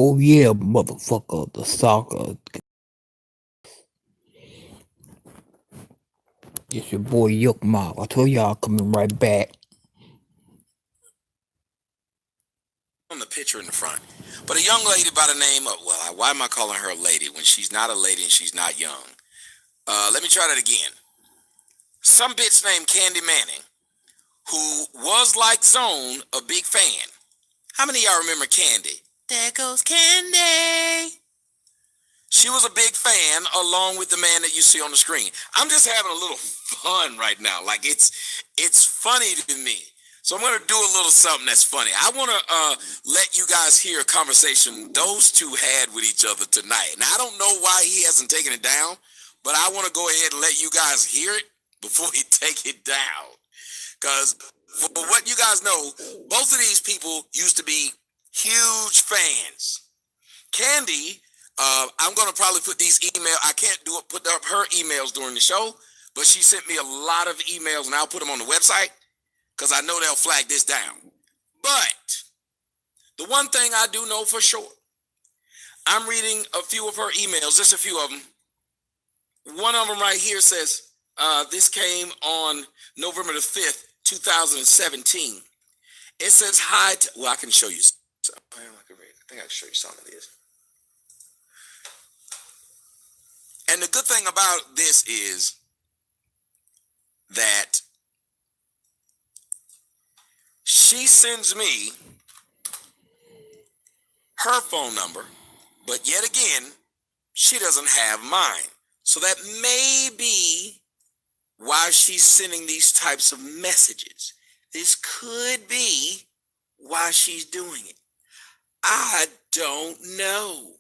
Oh yeah, motherfucker, the soccer. It's your boy Yuck Mob. I told y'all coming right back. On the picture in the front. But a young lady by the name of, well, why am I calling her a lady when she's not a lady and she's not young? Let me try that again. Some bitch named Candy Manning, who was like Zone, a big fan. How many of y'all remember Candy? There goes Candy. She was a big fan along with the man that you see on the screen. I'm just having a little fun right now. Like it's funny to me. So I'm going to do a little something that's funny. I want to let you guys hear a conversation those two had with each other tonight. Now, I don't know why he hasn't taken it down, but I want to go ahead and let you guys hear it before he take it down. Because for what you guys know, both of these people used to be huge fans. Candi, I'm going to probably put these emails. I can't put up her emails during the show, but she sent me a lot of emails, and I'll put them on the website because I know they'll flag this down. But the one thing I do know for sure, I'm reading a few of her emails, just a few of them. One of them right here says, this came on November the 5th, 2017. It says, hi, well, I can show you. I think I can show you some of this. And the good thing about this is that she sends me her phone number, but yet again, she doesn't have mine. So that may be why she's sending these types of messages. This could be why she's doing it. I don't know.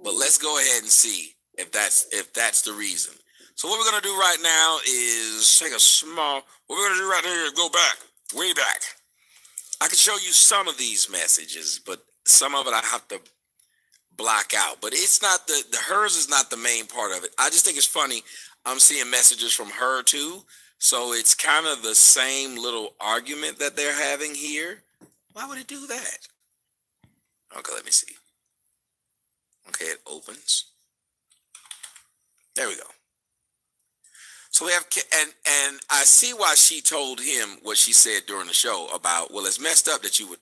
But let's go ahead and see if that's the reason. So what we're gonna do right now is take a small. What we're gonna do right here is go back, way back. I can show you some of these messages, but some of it I have to block out. But it's not the hers is not the main part of it. I just think it's funny. I'm seeing messages from her too, so it's kind of the same little argument that they're having here. Why would it do that? Okay, let me see. Okay, it opens. There we go. So we have, and I see why she told him what she said during the show about, well, it's messed up that you would.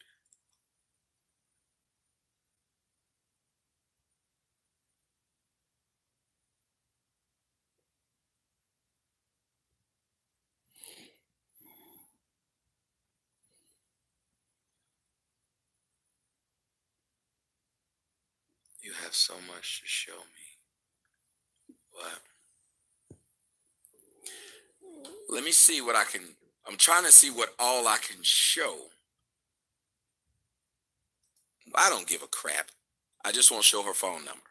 You have so much to show me. What? Let me see what I can. I'm trying to see what all I can show. I don't give a crap. I just want to show her phone number.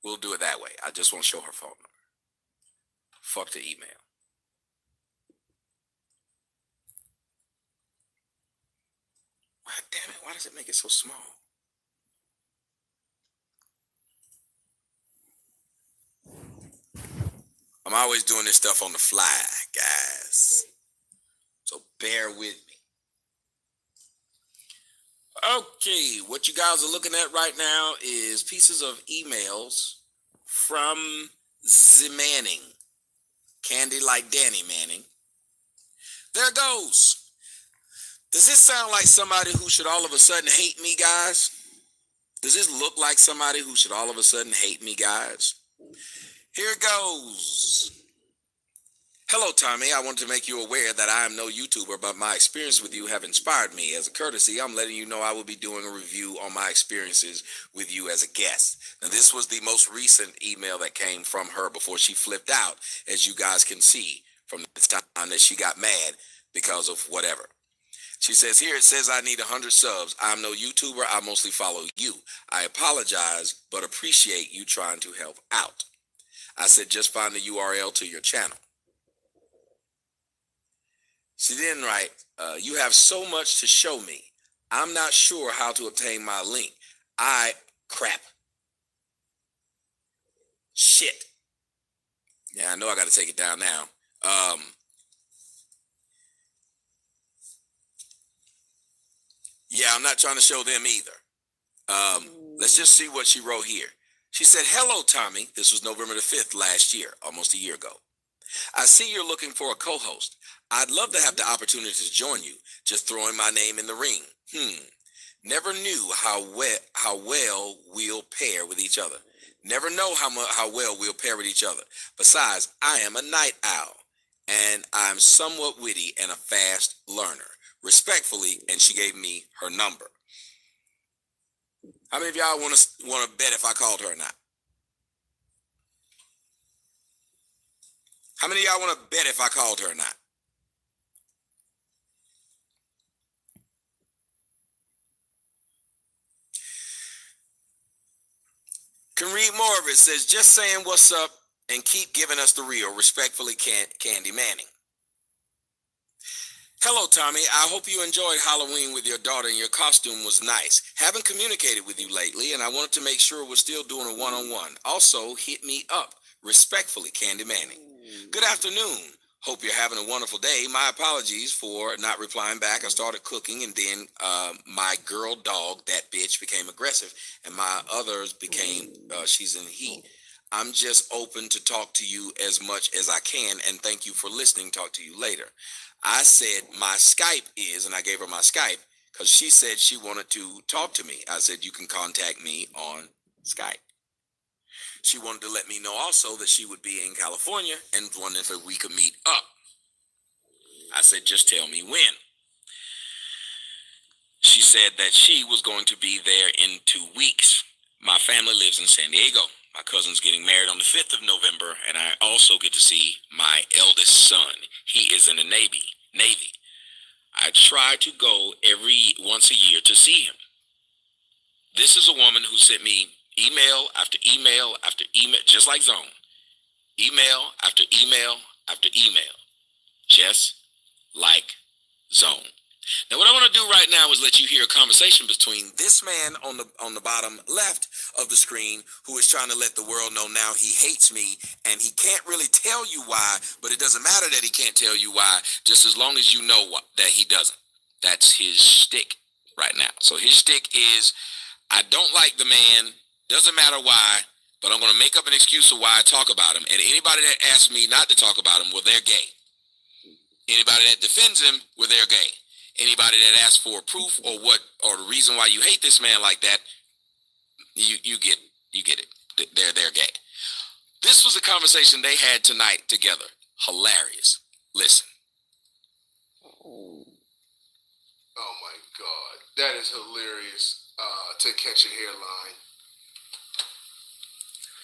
We'll do it that way. I just want to show her phone number. Fuck the email. Why, damn it, why does it make it so small? I'm always doing this stuff on the fly, guys. So bear with me. Okay, what you guys are looking at right now is pieces of emails from Z Manning. Candy like Danny Manning. There it goes. Does this sound like somebody who should all of a sudden hate me, guys? Does this look like somebody who should all of a sudden hate me, guys? Here it goes. Hello, Tommy. I want to make you aware that I am no YouTuber, but my experience with you have inspired me. As a courtesy, I'm letting you know I will be doing a review on my experiences with you as a guest. Now, this was the most recent email that came from her before she flipped out, as you guys can see from the time that she got mad because of whatever. She says here, it says I need 100 subs. I'm no YouTuber. I mostly follow you. I apologize, but appreciate you trying to help out. I said, just find the URL to your channel. She didn't write, you have so much to show me. I'm not sure how to obtain my link. Crap. Shit. Yeah, I know I got to take it down now. Yeah, I'm not trying to show them either. Let's just see what she wrote here. She said, "Hello, Tommy. This was November the 5th last year, almost a year ago. I see you're looking for a co-host. I'd love to have the opportunity to join you. Just throwing my name in the ring. Never knew how well we'll pair with each other. Never know how well we'll pair with each other. Besides, I am a night owl, and I'm somewhat witty and a fast learner. Respectfully," and she gave me her number. How many of y'all want to bet if I called her or not? How many of y'all want to bet if I called her or not? Can read more of it. It says, "Just saying what's up and keep giving us the real. Respectfully, Candi Manning." "Hello, Tommy. I hope you enjoyed Halloween with your daughter and your costume was nice. Haven't communicated with you lately, and I wanted to make sure we're still doing a one-on-one. Also, hit me up. Respectfully, Candi Manning. Good afternoon. Hope you're having a wonderful day. My apologies for not replying back. I started cooking, and then my girl dog, that bitch, became aggressive, and my others became, she's in heat. I'm just open to talk to you as much as I can, and thank you for listening. Talk to you later." I said my Skype is, and I gave her my Skype because she said she wanted to talk to me. I said, "You can contact me on Skype." She wanted to let me know also that she would be in California and wondered if we could meet up. I said, "Just tell me when." She said that she was going to be there in 2 weeks. My family lives in San Diego. My cousin's getting married on the 5th of November, and I also get to see my eldest son. He is in the Navy. I try to go once a year to see him. This is a woman who sent me email after email after email, just like Zone. Email after email after email, just like Zone. Now, what I want to do right now is let you hear a conversation between this man on the bottom left of the screen, who is trying to let the world know now he hates me, and he can't really tell you why, but it doesn't matter that he can't tell you why, just as long as you know that he doesn't. That's his shtick right now. So his shtick is, I don't like the man, doesn't matter why, but I'm going to make up an excuse of why I talk about him, and anybody that asks me not to talk about him, well, they're gay. Anybody that defends him, well, they're gay. Anybody that asks for proof or the reason why you hate this man like that, you get it. They're gay. This was a conversation they had tonight together. Hilarious. Listen. Oh my God, that is hilarious. To catch a hairline.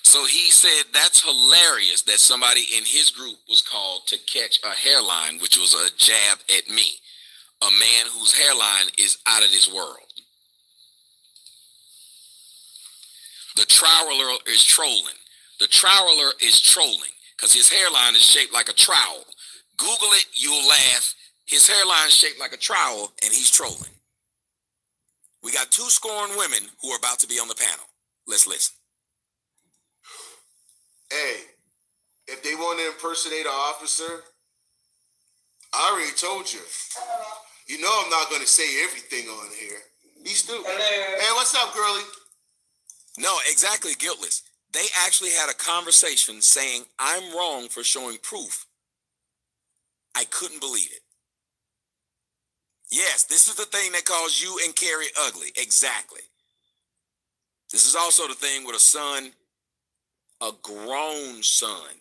So he said that's hilarious that somebody in his group was called to catch a hairline, which was a jab at me. A man whose hairline is out of this world. The troweler is trolling. The troweler is trolling because his hairline is shaped like a trowel. Google it, you'll laugh. His hairline is shaped like a trowel, and he's trolling. We got 2 scorned women who are about to be on the panel. Let's listen. Hey, if they want to impersonate an officer, I already told you. You know I'm not going to say everything on here. Be stupid. Hello. Hey, what's up, girlie? No, exactly, guiltless. They actually had a conversation saying, I'm wrong for showing proof. I couldn't believe it. Yes, this is the thing that calls you and Carrie ugly. Exactly. This is also the thing with a son, a grown son.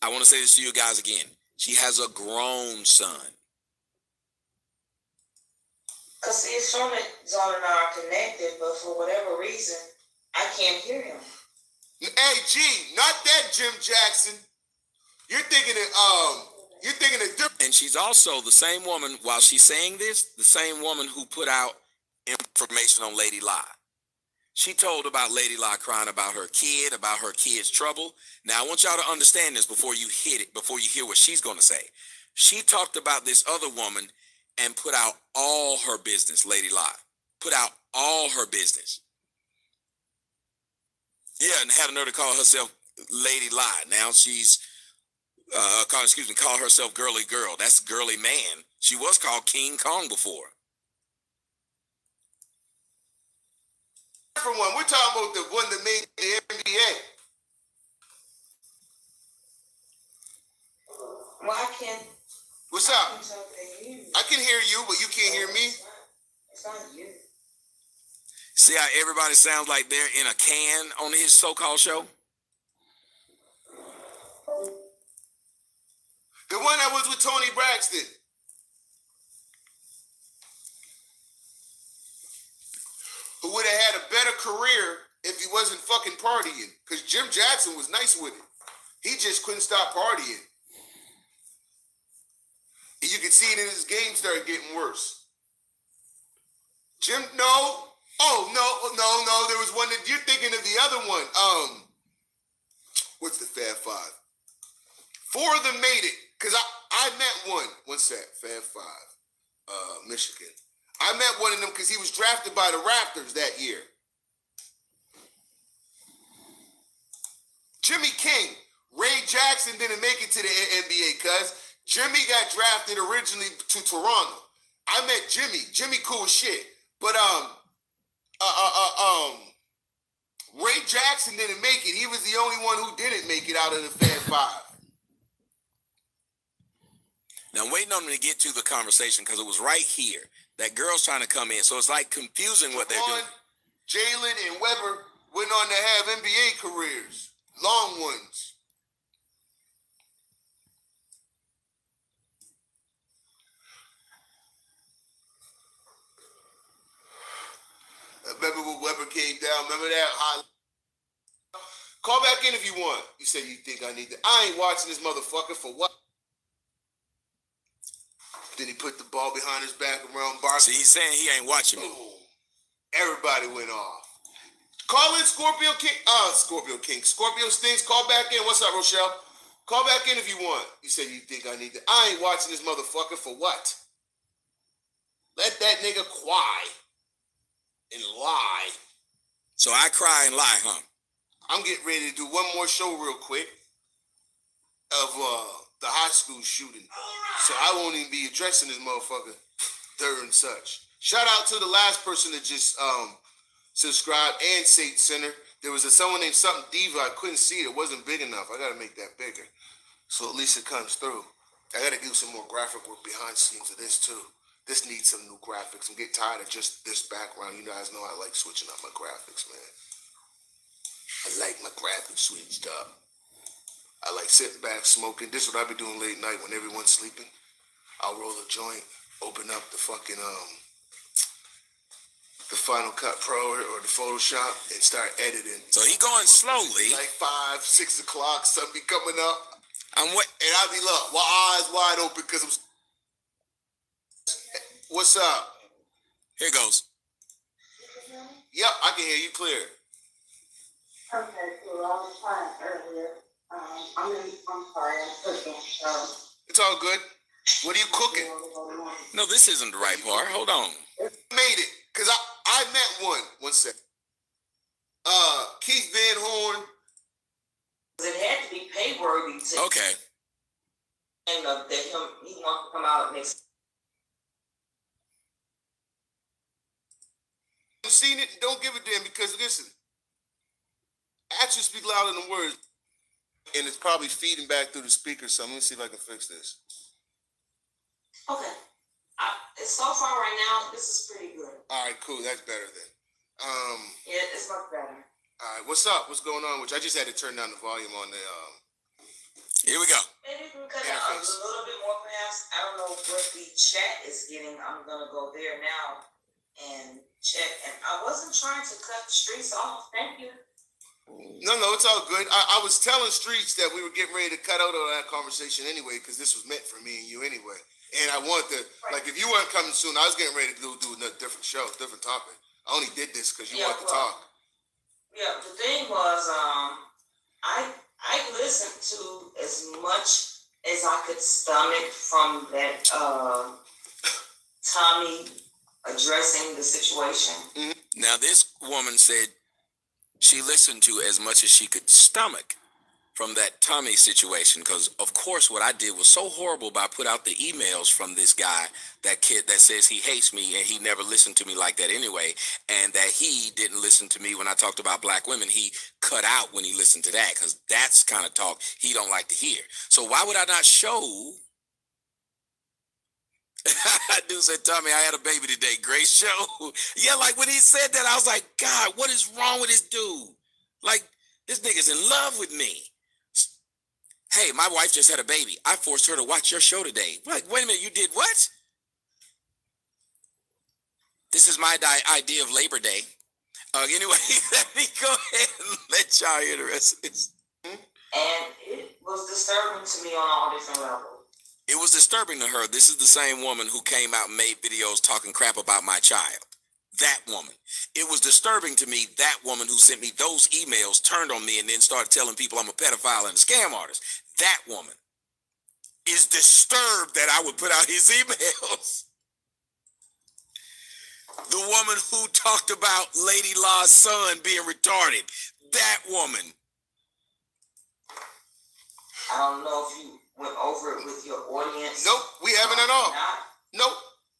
I want to say this to you guys again. She has a grown son. Because see, it's showing that Zone and I are connected, but for whatever reason, I can't hear him. Hey, G, not that Jim Jackson. You're thinking of different. And she's also the same woman, while she's saying this, the same woman who put out information on Lady Lie. She told about Lady Lie crying about her kid's trouble. Now, I want y'all to understand this before you hear what she's going to say. She talked about this other woman and put out all her business, Lady Lie. Put out all her business. Yeah, and had her to call herself Lady Lie. Now she's, call herself Girly Girl. That's Girly Man. She was called King Kong before. different one. We're talking about the one that made the NBA. Well, I can't. What's up? I can hear you, but you can't hear me. It's not you. See how everybody sounds like they're in a can on his so-called show? The one that was with Tony Braxton. Who would have had a better career if he wasn't fucking partying. Because Jim Jackson was nice with it. He just couldn't stop partying. And you could see it in his game started getting worse. No. Oh, no. There was one that you're thinking of the other one. What's the Fab Five? 4 of them made it. Because I met one. What's that? Fab Five. Michigan. I met one of them because he was drafted by the Raptors that year. Jimmy King. Ray Jackson didn't make it to the NBA because Jimmy got drafted originally to Toronto. I met Jimmy. Jimmy cool as shit. But Ray Jackson didn't make it. He was the only one who didn't make it out of the Fab Five. Now, I'm waiting on them to get to the conversation because it was right here. That girl's trying to come in, so it's like confusing what they're doing. Jalen and Weber went on to have NBA careers. Long ones. Remember when Weber came down? Remember that? Call back in if you want. You said you think I need to. I ain't watching this motherfucker for what? Then he put the ball behind his back around Barkley. See, he's saying he ain't watching me. Everybody went off. Call in Scorpio King. Scorpio Stinks. Call back in. What's up, Rochelle? Call back in if you want. You said you think I need to. I ain't watching this motherfucker for what? Let that nigga cry and lie. So I cry and lie, huh? I'm getting ready to do one more show real quick of the high school shooting. So I won't even be addressing this motherfucker during such. Shout out to the last person that just subscribed and State Center. There was someone named something Diva. I couldn't see it. It wasn't big enough. I got to make that bigger. So at least it comes through. I got to do some more graphic work behind the scenes of this too. This needs some new graphics. I'm getting tired of just this background. You guys know I like switching up my graphics, man. I like my graphics switched up. I like sitting back, smoking. This is what I be doing late night when everyone's sleeping. I'll roll a joint, open up the fucking, the Final Cut Pro or the Photoshop and start editing. So he going slowly. Like 5, 6 o'clock, something be coming up. And I'll be look, eyes wide open because I'm... What's up? Here goes. Yep, I can hear you clear. Okay, cool. I was trying earlier. I'm sorry, I'm cooking. It's all good. What are you cooking? No, this isn't the right part. Hold on. Made it, because I met one. One sec. Keith Van Horn. It had to be pay-worthy to Okay. and that he wants to come out next. You've seen it, don't give a damn because listen, actions speak louder than words. And it's probably feeding back through the speaker, so let me see if I can fix this. Okay. So far right now, this is pretty good. All right, cool. That's better then. Yeah, it's much better. All right, what's up? What's going on? Which I just had to turn down the volume on the. Here we go. Maybe we can cut down a little bit more, perhaps. I don't know what the chat is getting. I'm gonna go there now and check. And I wasn't trying to cut the streets off. Thank you. No, it's all good. I was telling Streets that we were getting ready to cut out of that conversation anyway, because this was meant for me and you anyway. And I wanted to, like, if you weren't coming soon, I was getting ready to do another different show, different topic. I only did this because you wanted to talk. Yeah, the thing was, I listened to as much as I could stomach from that Tommy addressing the situation. Now, this woman said she listened to as much as she could stomach. from that Tommy situation, because of course what I did was so horrible by put out the emails from this guy, that kid that says he hates me and he never listened to me like that anyway, and that he didn't listen to me when I talked about black women. He cut out when he listened to that, because that's kind of talk he don't like to hear. So why would I not show? Dude said, Tommy, I had a baby today. Great show. Yeah, like when he said that, I was like, God, what is wrong with this dude? Like, this nigga's in love with me. Hey, my wife just had a baby. I forced her to watch your show today. Like, wait a minute, you did what? This is my idea of Labor Day. Anyway, let me go ahead and let y'all hear the rest of this. And it was disturbing to me on all different levels. It was disturbing to her. This is the same woman who came out and made videos talking crap about my child. That woman. It was disturbing to me, that woman who sent me those emails turned on me and then started telling people I'm a pedophile and a scam artist. That woman is disturbed that I would put out his emails. The woman who talked about Lady Law's son being retarded. That woman. I don't know if you went over it with your audience. Nope, we haven't at all. Not. Nope,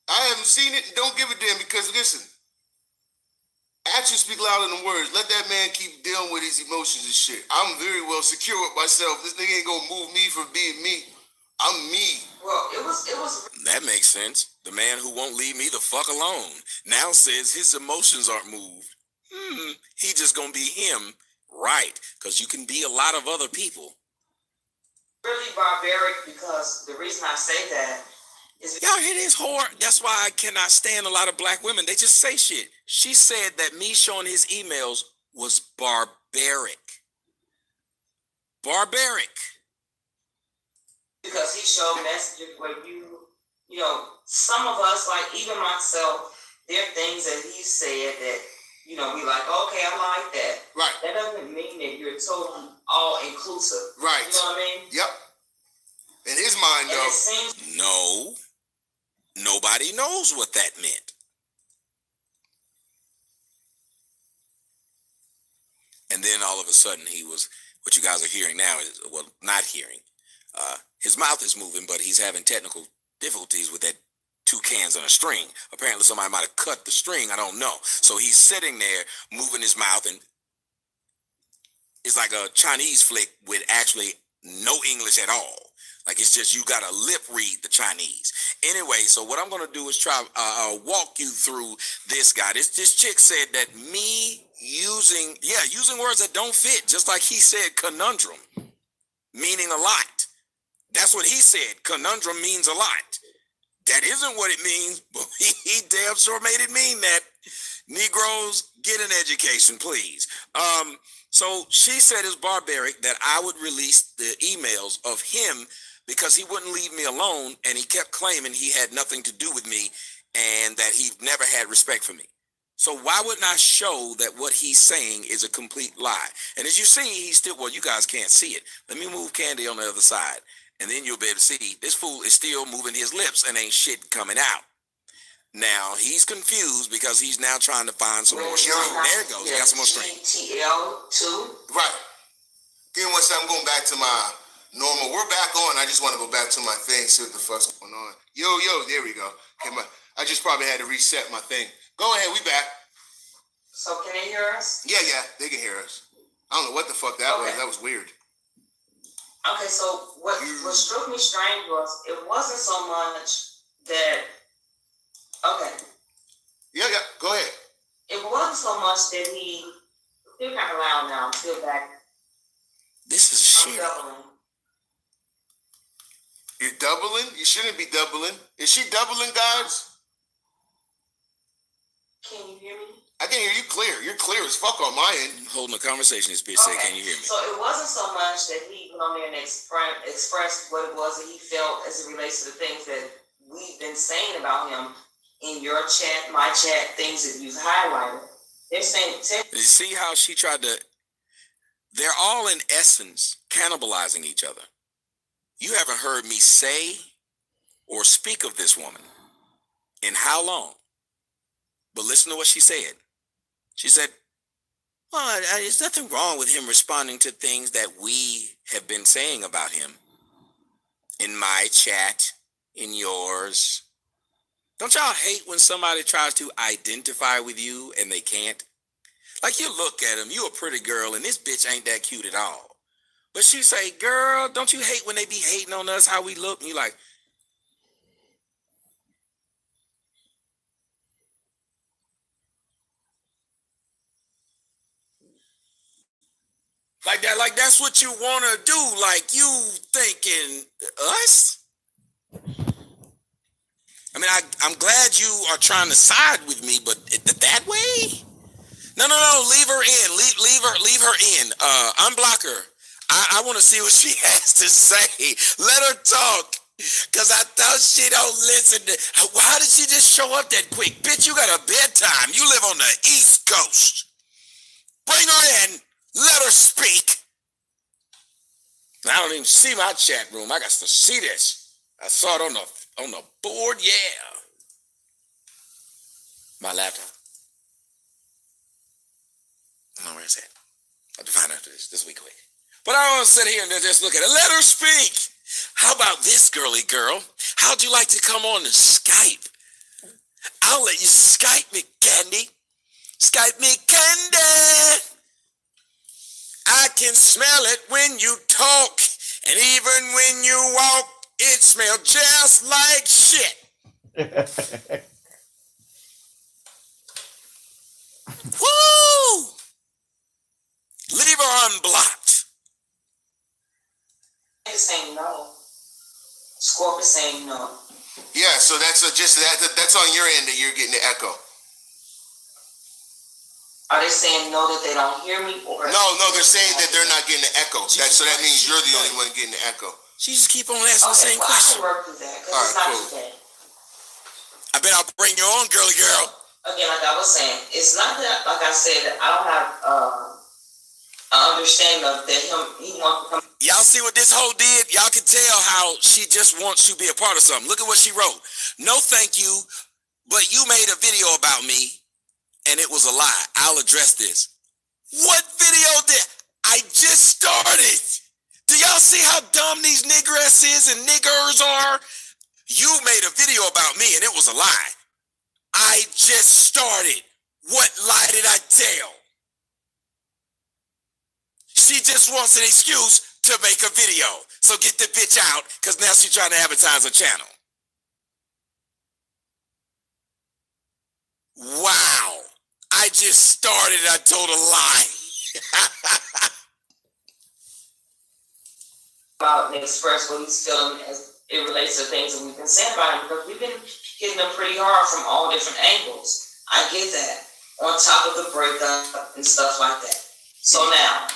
I haven't seen it and don't give a damn, because listen, actions speak louder than words. Let that man keep dealing with his emotions and shit. I'm very well secure with myself. This nigga ain't gonna move me from being me. I'm me. Well, it was. That makes sense. The man who won't leave me the fuck alone now says his emotions aren't moved. He just gonna be him, right? Because you can be a lot of other people. Really barbaric, because the reason I say that is Y'all hear this whore? That's why I cannot stand a lot of black women. They just say shit. She said that me showing his emails was barbaric. Barbaric. because he showed messages where you know, some of us, like even myself, there are things that he said that, you know, we like, okay, I like that. Right. That doesn't mean that you're totally all inclusive. Right. You know what I mean? Yep. In his mind, And though. it seems No. Nobody knows what that meant. And then all of a sudden he was, what you guys are hearing now is, well, not hearing. His mouth is moving, but he's having technical difficulties with that 2 cans on a string. Apparently somebody might have cut the string. I don't know. So he's sitting there moving his mouth, and it's like a Chinese flick with actually no English at all. Like it's just, you got to lip read the Chinese. Anyway, so what I'm going to do is try walk you through this guy. This chick said that me using words that don't fit, just like he said conundrum, meaning a lot. That's what he said. Conundrum means a lot. That isn't what it means, but he damn sure made it mean that. Negroes, get an education, please. So she said it's barbaric that I would release the emails of him because he wouldn't leave me alone, and he kept claiming he had nothing to do with me and that he never had respect for me. So why wouldn't I show that what he's saying is a complete lie? And as you see, he's still, well, you guys can't see it. Let me move Candi on the other side, and then you'll be able to see this fool is still moving his lips and ain't shit coming out. Now, he's confused because he's now trying to find some more string. There it goes. He got some more string. TL2. Right. Give me one second. I'm going back to my normal. We're back on. I just want to go back to my thing, see what the fuck's going on. Yo, there we go. Okay, I just probably had to reset my thing. Go ahead. We back. So can they hear us? Yeah, they can hear us. I don't know what the fuck that was. That was weird. Okay, so what struck me strange was it wasn't so much that. Okay. Yeah. Go ahead. It wasn't so much that he still kind of loud now. I'm still back. This is I'm shit. doubling. You're doubling? You shouldn't be doubling. Is she doubling, guys? Can you hear me? I can hear you clear. You're clear as fuck on my end. Holding a conversation, this bitch said, can you hear me? So it wasn't so much that he went on there and expressed what it was that he felt as it relates to the things that we've been saying about him in your chat, my chat, things that you've highlighted. They're saying, You see how she tried to, they're all in essence cannibalizing each other. You haven't heard me say or speak of this woman in how long? But listen to what she said. She said, Well, there's nothing wrong with him responding to things that we have been saying about him. In my chat, in yours. Don't y'all hate when somebody tries to identify with you and they can't? Like, you look at him, you a pretty girl, and this bitch ain't that cute at all. But she say, girl, don't you hate when they be hating on us, how we look? And you like, that, like that's what you want to do. Like, you thinking us? I mean, I'm glad you are trying to side with me, but that way? No, leave her in. Leave her in. Unblock her. I want to see what she has to say. Let her talk. Cause I thought she don't listen. How did she just show up that quick? Bitch, you got a bedtime. You live on the East Coast. Bring her in. Let her speak. I don't even see my chat room. I got to see this. I saw it on the board. Yeah. My laptop. I don't know where it's at. I have to find out this week quick. But I want to sit here and just look at it. Let her speak. How about this, girly girl? How'd you like to come on to Skype? I'll let you Skype me, Candi. Skype me, Candi. I can smell it when you talk. And even when you walk, it smells just like shit. Woo! Leave her unblocked. It's saying no. Scorpio saying no. Yeah, so that's that's on your end that you're getting the echo. Are they saying no that they don't hear me? Or No, they're saying that they're not getting the echo. So that means you're the only one getting the echo. She just keep on asking the same question. I can work through that because All it's right, not cool. today. I bet I'll bring your own girly girl. Again, like I was saying, it's not that, like I said, I don't have an understanding of that he wants to come. Y'all see what this hoe did? Y'all can tell how she just wants to be a part of something. Look at what she wrote. No, thank you, but you made a video about me, and it was a lie. I'll address this. What video did? I just started. Do y'all see how dumb these niggeresses and niggers are? You made a video about me, and it was a lie. I just started. What lie did I tell? She just wants an excuse to make a video. So get the bitch out, because now she's trying to advertise her channel. Wow. I just started. I told a lie. About and express what he's feeling as it relates to things that we've been saying about him, because we've been hitting him pretty hard from all different angles. I get that. On top of the breakup and stuff like that. So now,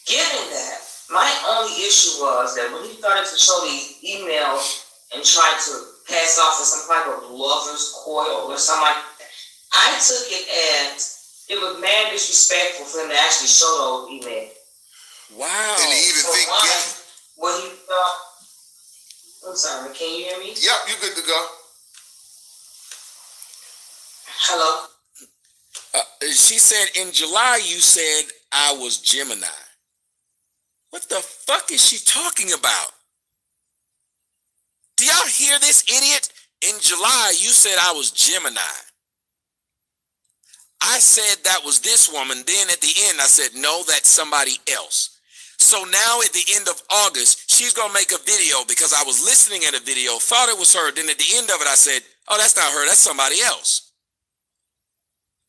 given that, my only issue was that when he started to show these emails and tried to pass off as some type of lover's coil or something like that, I took it as it was mad disrespectful for him to actually show those emails. Wow. And to even So think, what he thought. I'm sorry, can you hear me? yep, you good to go. Hello? She said in July you said I was Gemini. What the fuck is she talking about? Do y'all hear this, idiot? In July you said I was Gemini. I said that was this woman. Then at the end I said, no, that's somebody else. So now at the end of August, she's going to make a video because I was listening at a video, thought it was her. Then at the end of it, I said, oh, that's not her. That's somebody else.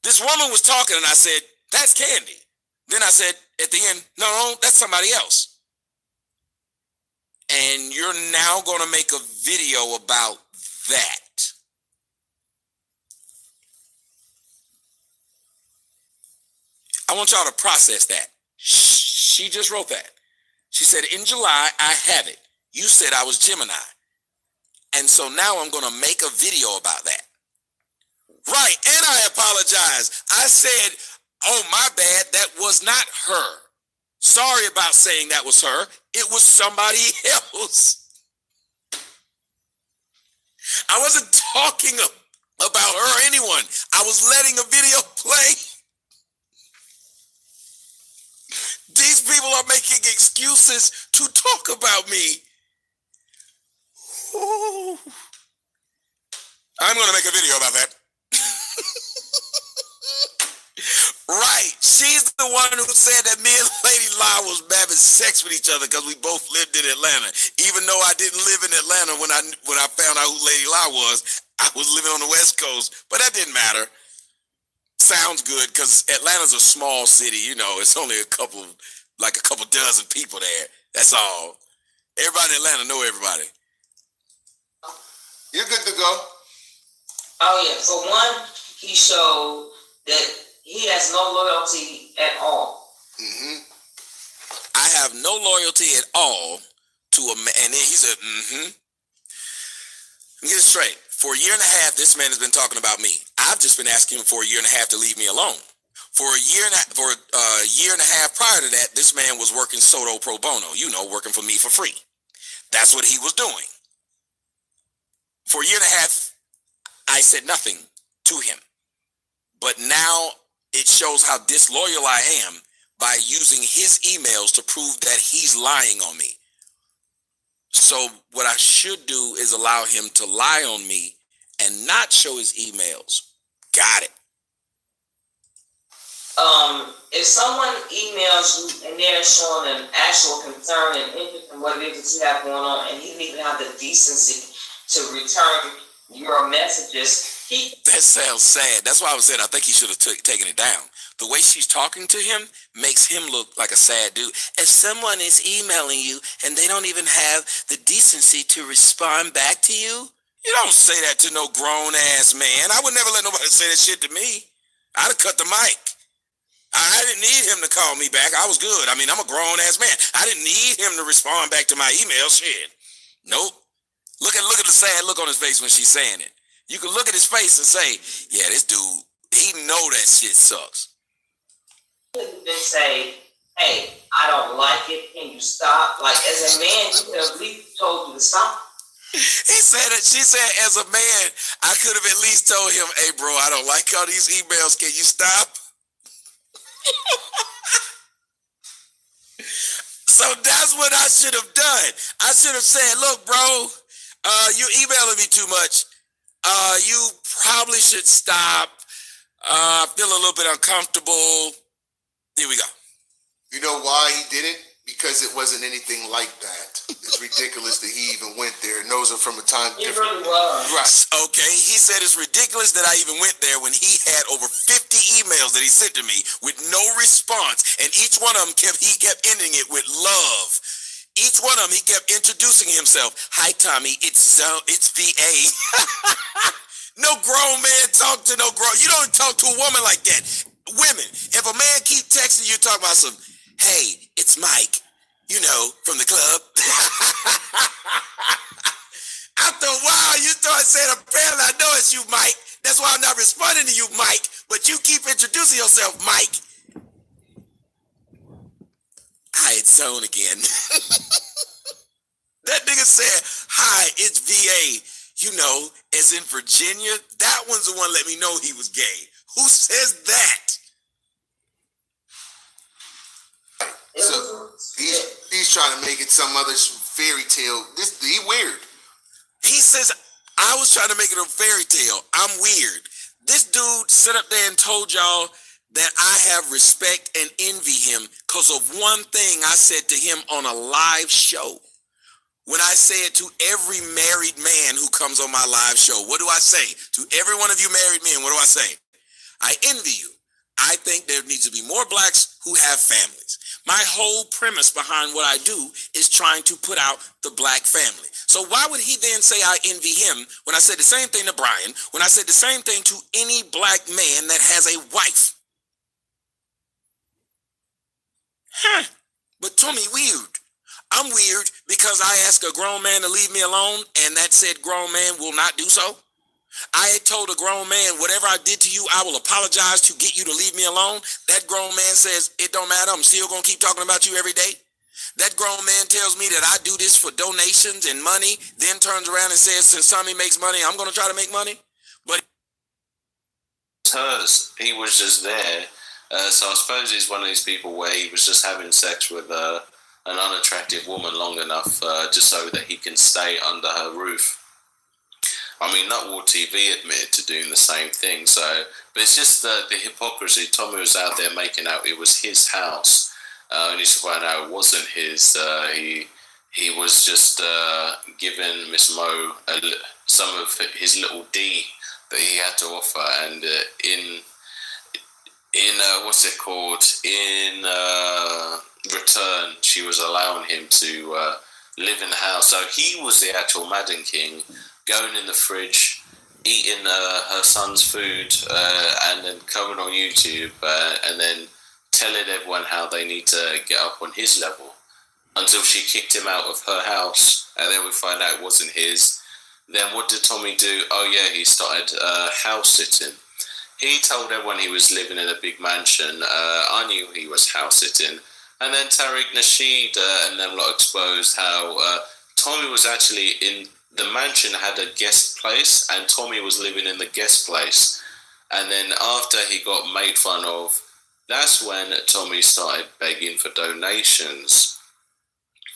This woman was talking and I said, that's Candi. Then I said at the end, no, that's somebody else. And you're now going to make a video about that. I want y'all to process that. She just wrote that. She said, in July, I have it. You said I was Gemini. And so now I'm going to make a video about that. Right, and I apologize. I said, oh, my bad, that was not her. Sorry about saying that was her. It was somebody else. I wasn't talking about her or anyone. I was letting a video play. people are making excuses to talk about me. Ooh. I'm going to make a video about that. Right. She's the one who said that me and Lady La was having sex with each other because we both lived in Atlanta. Even though I didn't live in Atlanta when I found out who Lady La was, I was living on the West Coast. But that didn't matter. Sounds good because Atlanta's a small city. You know, it's only a couple dozen people there. That's all. Everybody in Atlanta know everybody. You're good to go. Oh yeah. For one, he showed that he has no loyalty at all. Mm-hmm. I have no loyalty at all to a man. And then he said, mm-hmm. Let me get it straight. For a year and a half, this man has been talking about me. I've just been asking him for a year and a half to leave me alone. For a year and a half prior to that, this man was working solo pro bono, working for me for free. That's what he was doing. For a year and a half, I said nothing to him. But now it shows how disloyal I am by using his emails to prove that he's lying on me. So what I should do is allow him to lie on me and not show his emails. Got it. If someone emails you and they're showing an actual concern and interest in what it is that you have going on, and he didn't even have the decency to return your messages, that sounds sad. That's why I was saying I think he should have taken it down. The way she's talking to him makes him look like a sad dude. If someone is emailing you and they don't even have the decency to respond back to you, you don't say that to no grown-ass man. I would never let nobody say that shit to me. I'd have cut the mic. I didn't need him to call me back. I was good. I mean, I'm a grown-ass man. I didn't need him to respond back to my email. Shit. Nope. Look at the sad look on his face when she's saying it. You can look at his face and say, yeah, this dude, he know that shit sucks. Then say, hey, I don't like it. Can you stop? Like, as a man, you could have at least told you to stop. She said, as a man, I could have at least told him, hey, bro, I don't like all these emails. Can you stop? So that's what I should have done. I should have said, look, bro, you're emailing me too much. You probably should stop. I feel a little bit uncomfortable. Here we go. You know why he did it? Because it wasn't anything like that. It's ridiculous that he even went there. Knows her from a time It different. really was. Right. Okay. He said it's ridiculous that I even went there when he had over 50 emails that he sent to me with no response. And each one of them he kept ending it with love. Each one of them, he kept introducing himself. Hi, Tommy. It's VA. No grown man talk to no grown. You don't talk to a woman like that. Women, if a man keep texting you, talking about some, hey, it's Mike, from the club. After a while, you start saying, apparently I know it's you, Mike. That's why I'm not responding to you, Mike. But you keep introducing yourself, Mike. Hi, it's Zone again. That nigga said, hi, it's VA. As in Virginia. That one's the one let me know he was gay. Who says that? So he's trying to make it some other fairy tale. He weird. He says, I was trying to make it a fairy tale. I'm weird. This dude sat up there and told y'all that I have respect and envy him because of one thing I said to him on a live show. When I say it to every married man who comes on my live show, what do I say? To every one of you married men, what do I say? I envy you. I think there needs to be more blacks who have families. My whole premise behind what I do is trying to put out the black family. So why would he then say I envy him when I said the same thing to Brian, when I said the same thing to any black man that has a wife? But Tommy, weird. I'm weird because I asked a grown man to leave me alone and that said grown man will not do so. I had told a grown man, whatever I did to you, I will apologize to get you to leave me alone. That grown man says, it don't matter. I'm still going to keep talking about you every day. That grown man tells me that I do this for donations and money, then turns around and says, since Tommy makes money, I'm going to try to make money. But hers, he was just there So I suppose he's one of these people where he was just having sex with an unattractive woman long enough just so that he can stay under her roof. I mean, Nutwall TV admitted to doing the same thing. So, but it's just the hypocrisy. Tommy was out there making out it was his house, only to find out it wasn't his. He was just giving Miss Mo some of his little D that he had to offer, and in what's it called? In return, she was allowing him to live in the house. So he was the actual Madden King, going in the fridge, eating her son's food, and then coming on YouTube, and then telling everyone how they need to get up on his level, until she kicked him out of her house, and then we find out it wasn't his. Then what did Tommy do? Oh yeah, he started house sitting. He told everyone he was living in a big mansion. I knew he was house sitting. And then Tariq Nasheed and them lot exposed how Tommy was actually in the mansion, had a guest place, and Tommy was living in the guest place. And then after he got made fun of, that's when Tommy started begging for donations.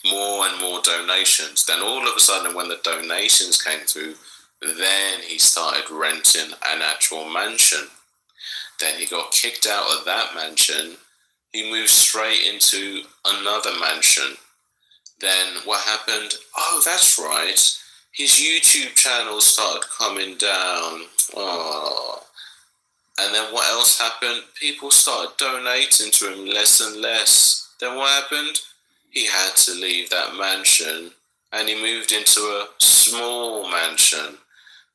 More and more donations. Then all of a sudden, when the donations came through, then he started renting an actual mansion. Then he got kicked out of that mansion. He moved straight into another mansion. Then what happened? Oh, that's right. His YouTube channel started coming down. Oh. And then what else happened? People started donating to him less and less. Then what happened? He had to leave that mansion and he moved into a small mansion.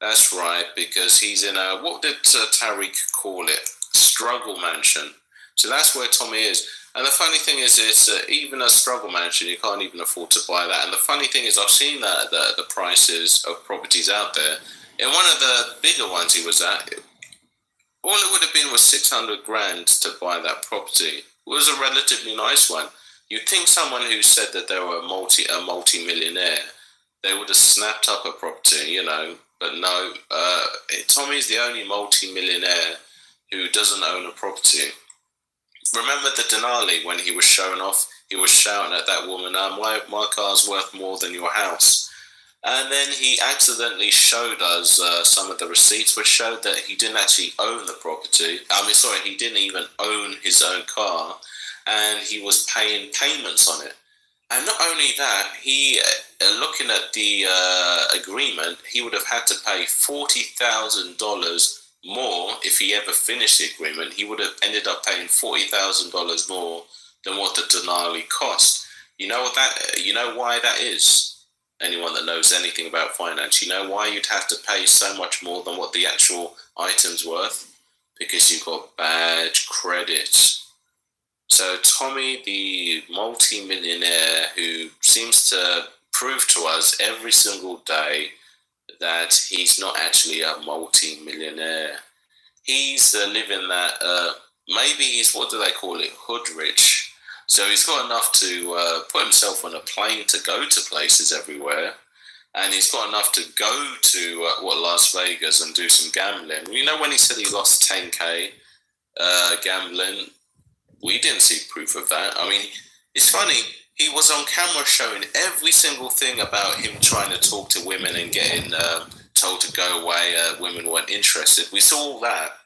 That's right, because he's in a, what did Tariq call it? Struggle mansion. So that's where Tommy is. And the funny thing is, even a struggle mansion, you can't even afford to buy that. And the funny thing is, I've seen that the prices of properties out there. In one of the bigger ones he was at, all it would have been was 600 grand to buy that property. It was a relatively nice one. You'd think someone who said that they were a multi-millionaire, they would have snapped up a property, you know. But no, Tommy's the only multi-millionaire who doesn't own a property. Remember the Denali when he was showing off? He was shouting at that woman, my car's worth more than your house. And then he accidentally showed us some of the receipts which showed that he didn't actually own the property. He didn't even own his own car, and he was paying payments on it. And not only that, he, looking at the agreement, he would have had to pay $40,000 more if he ever finished the agreement. He would have ended up paying $40,000 more than what the Denali cost. You know why that is? Anyone that knows anything about finance, you know why you'd have to pay so much more than what the actual item's worth? Because you got bad credit. So Tommy, the multi-millionaire who seems to prove to us every single day that he's not actually a multi-millionaire. He's living that, maybe he's, what do they call it, hood rich. So he's got enough to put himself on a plane to go to places everywhere. And he's got enough to go to, Las Vegas and do some gambling. You know when he said he lost 10K gambling? We didn't see proof of that. I mean, it's funny. He was on camera showing every single thing about him trying to talk to women and getting told to go away. Women weren't interested. We saw all that.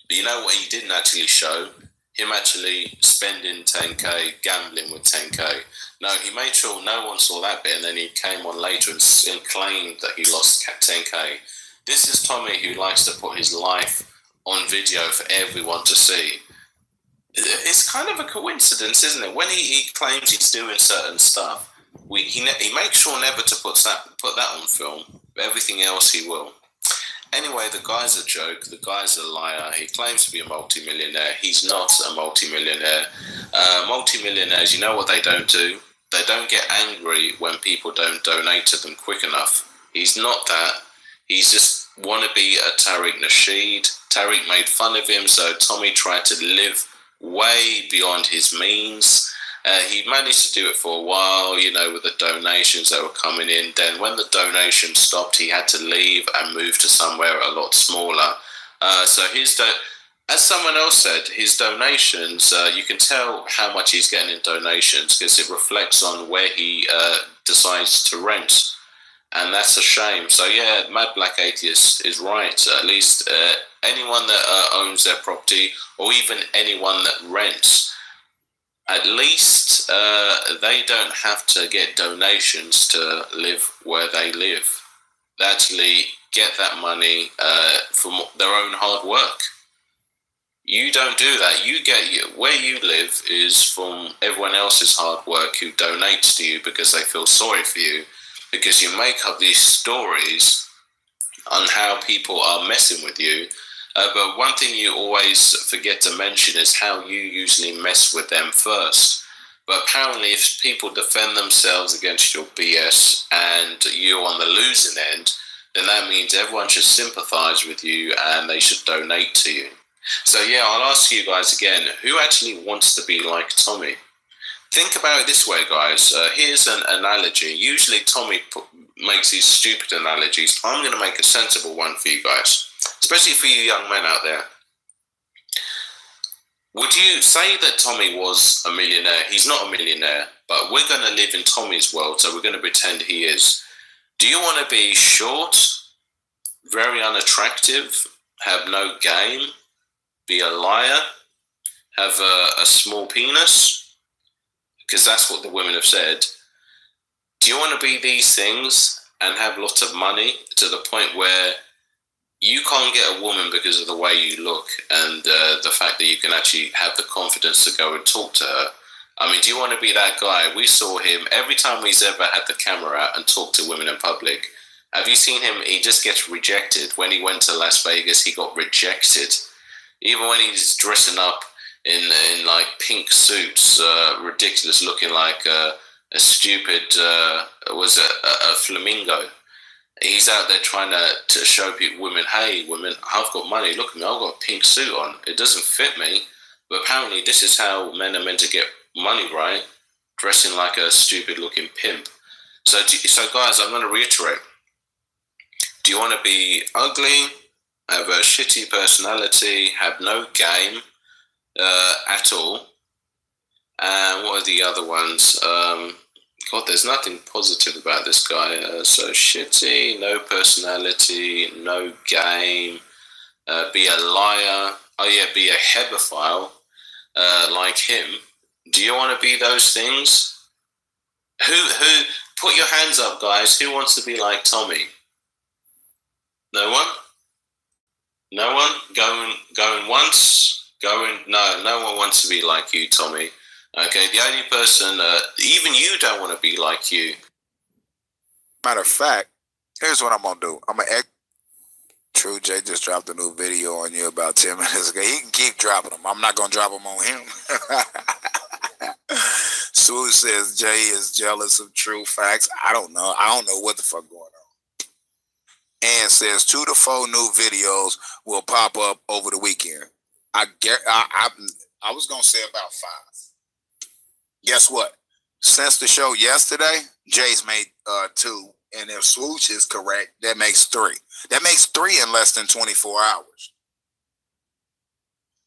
But you know what he didn't actually show? Him actually spending 10K, gambling with 10K. No, he made sure no one saw that bit, and then he came on later and claimed that he lost 10K. This is Tommy, who likes to put his life on video for everyone to see. It's kind of a coincidence, isn't it? When he claims he's doing certain stuff, he makes sure never to put that on film. But everything else he will. Anyway, the guy's a joke. The guy's a liar. He claims to be a multi-millionaire. He's not a multi-millionaire. Multi-millionaires, you know what they don't do? They don't get angry when people don't donate to them quick enough. He's not that. He's just want to be a Tariq Nasheed. Tariq made fun of him, so Tommy tried to live way beyond his means. He managed to do it for a while, you know, with the donations that were coming in. Then when the donation stopped, he had to leave and move to somewhere a lot smaller. So as someone else said, his donations, you can tell how much he's getting in donations because it reflects on where he decides to rent. And that's a shame. So yeah, Mad Black Atheist is right. At least anyone that owns their property, or even anyone that rents, at least they don't have to get donations to live where they live. They actually get that money from their own hard work. You don't do that. You get where you live is from everyone else's hard work who donates to you because they feel sorry for you, because you make up these stories on how people are messing with you. But one thing you always forget to mention is how you usually mess with them first. But apparently if people defend themselves against your BS and you're on the losing end, then that means everyone should sympathize with you and they should donate to you. So yeah, I'll ask you guys again, who actually wants to be like Tommy? Think about it this way, guys. Here's an analogy. Usually Tommy makes these stupid analogies. I'm going to make a sensible one for you guys, especially for you young men out there. Would you say that Tommy was a millionaire? He's not a millionaire, but we're going to live in Tommy's world, so we're going to pretend he is. Do you want to be short, very unattractive, have no game, be a liar, have a small penis? Because that's what the women have said. Do you want to be these things and have lots of money to the point where you can't get a woman because of the way you look and the fact that you can actually have the confidence to go and talk to her? I mean, do you want to be that guy? We saw him every time he's ever had the camera out and talked to women in public. Have you seen him? He just gets rejected. When he went to Las Vegas, he got rejected. Even when he's dressing up in like pink suits, ridiculous looking like a stupid, was a flamingo. He's out there trying to show people, women, hey, women, I've got money. Look at me, I've got a pink suit on. It doesn't fit me. But apparently this is how men are meant to get money, right? Dressing like a stupid looking pimp. So guys, I'm going to reiterate. Do you want to be ugly, have a shitty personality, have no game at all? And what are the other ones? God, there's nothing positive about this guy. So shitty, no personality, no game, be a liar. Oh yeah, be a hebephile like him. Do you want to be those things? Who? Put your hands up, guys. Who wants to be like Tommy? No one? No one? Going once? No one wants to be like you, Tommy. Okay, the only person, even you don't want to be like you. Matter of fact, here's what I'm going to do. I'm going to True J just dropped a new video on you about 10 minutes ago. He can keep dropping them. I'm not going to drop them on him. Swoosh says Jay is jealous of true facts. I don't know. I don't know what the fuck going on. And says 2 to 4 new videos will pop up over the weekend. I was going to say about 5. Guess what? Since the show yesterday, Jay's made 2. And if Swoosh is correct, that makes 3. That makes 3 in less than 24 hours.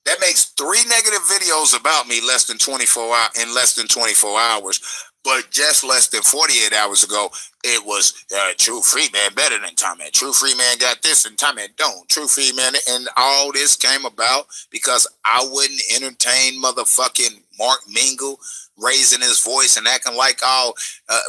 That makes 3 negative videos about me in less than 24 hours. But just less than 48 hours ago, it was True Freeman better than Tommy. True Freeman got this and Tommy don't. True Freeman, and all this came about because I wouldn't entertain motherfucking Mark Mingle raising his voice and acting like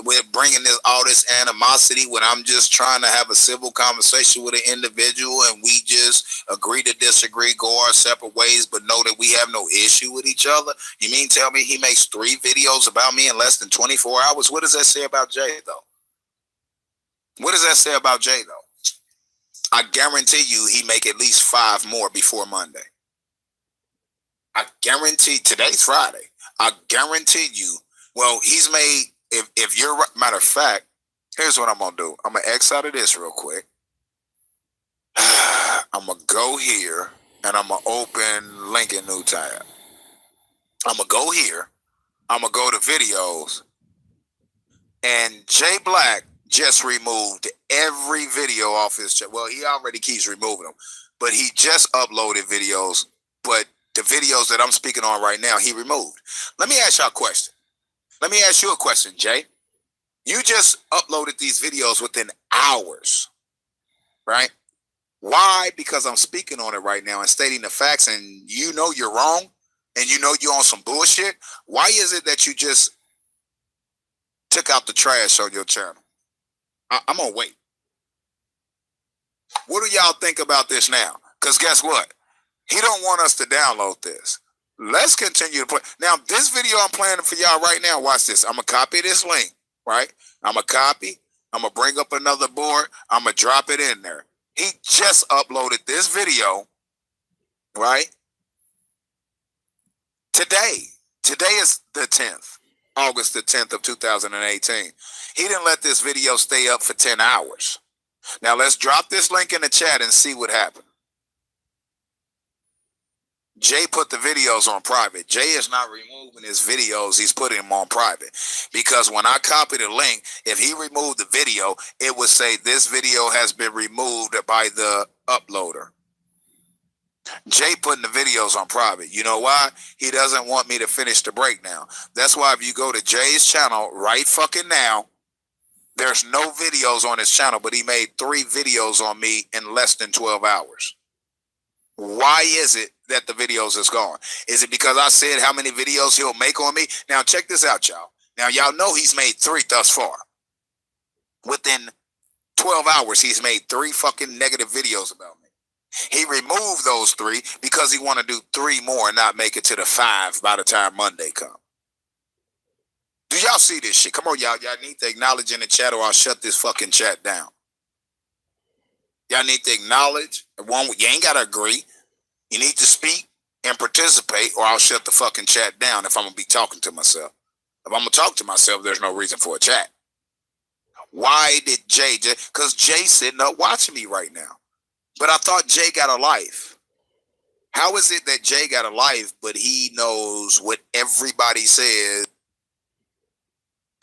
we're bringing all this animosity when I'm just trying to have a civil conversation with an individual and we just agree to disagree, go our separate ways, but know that we have no issue with each other. You mean tell me he makes 3 videos about me in less than 24 hours? What does that say about Jay, though? What does that say about Jay, though? I guarantee you he make at least 5 more before Monday. I guarantee, today's Friday. I guarantee you, well, he's made, if you're, matter of fact, here's what I'm going to do. I'm going to X out of this real quick. I'm going to go here, and I'm going to open link in new tab. I'm going to go here. I'm going to go to videos. And Jay Black just removed every video off his channel. Well, he already keeps removing them. But he just uploaded videos but the videos that I'm speaking on right now, he removed. Let me ask y'all a question. Let me ask you a question, Jay. You just uploaded these videos within hours, right? Why? Because I'm speaking on it right now and stating the facts, and you know you're wrong, and you know you're on some bullshit. Why is it that you just took out the trash on your channel? I'm gonna wait. What do y'all think about this now? Because guess what? He don't want us to download this. Let's continue to play. Now, this video I'm playing for y'all right now, watch this. I'm going to copy this link, right? I'm going to copy. I'm going to bring up another board. I'm going to drop it in there. He just uploaded this video, right? Today. Today is the 10th, August the 10th of 2018. He didn't let this video stay up for 10 hours. Now, let's drop this link in the chat and see what happened. Jay put the videos on private. Jay is not removing his videos. He's putting them on private. Because when I copy the link, if he removed the video, it would say this video has been removed by the uploader. Jay putting the videos on private. You know why? He doesn't want me to finish the breakdown. That's why if you go to Jay's channel right fucking now, there's no videos on his channel, but he made 3 videos on me in less than 12 hours. Why is it that the videos is gone? Is it because I said how many videos he'll make on me? Now, check this out, y'all. Now, y'all know he's made 3 thus far. Within 12 hours, he's made 3 fucking negative videos about me. He removed those 3 because he want to do 3 more and not make it to the 5 by the time Monday comes. Do y'all see this shit? Come on, y'all. Y'all need to acknowledge in the chat or I'll shut this fucking chat down. Y'all need to acknowledge. You ain't got to agree. You need to speak and participate or I'll shut the fucking chat down if I'm going to be talking to myself. If I'm going to talk to myself, there's no reason for a chat. Why did Jay? Because Jay's sitting up watching me right now. But I thought Jay got a life. How is it that Jay got a life, but he knows what everybody says?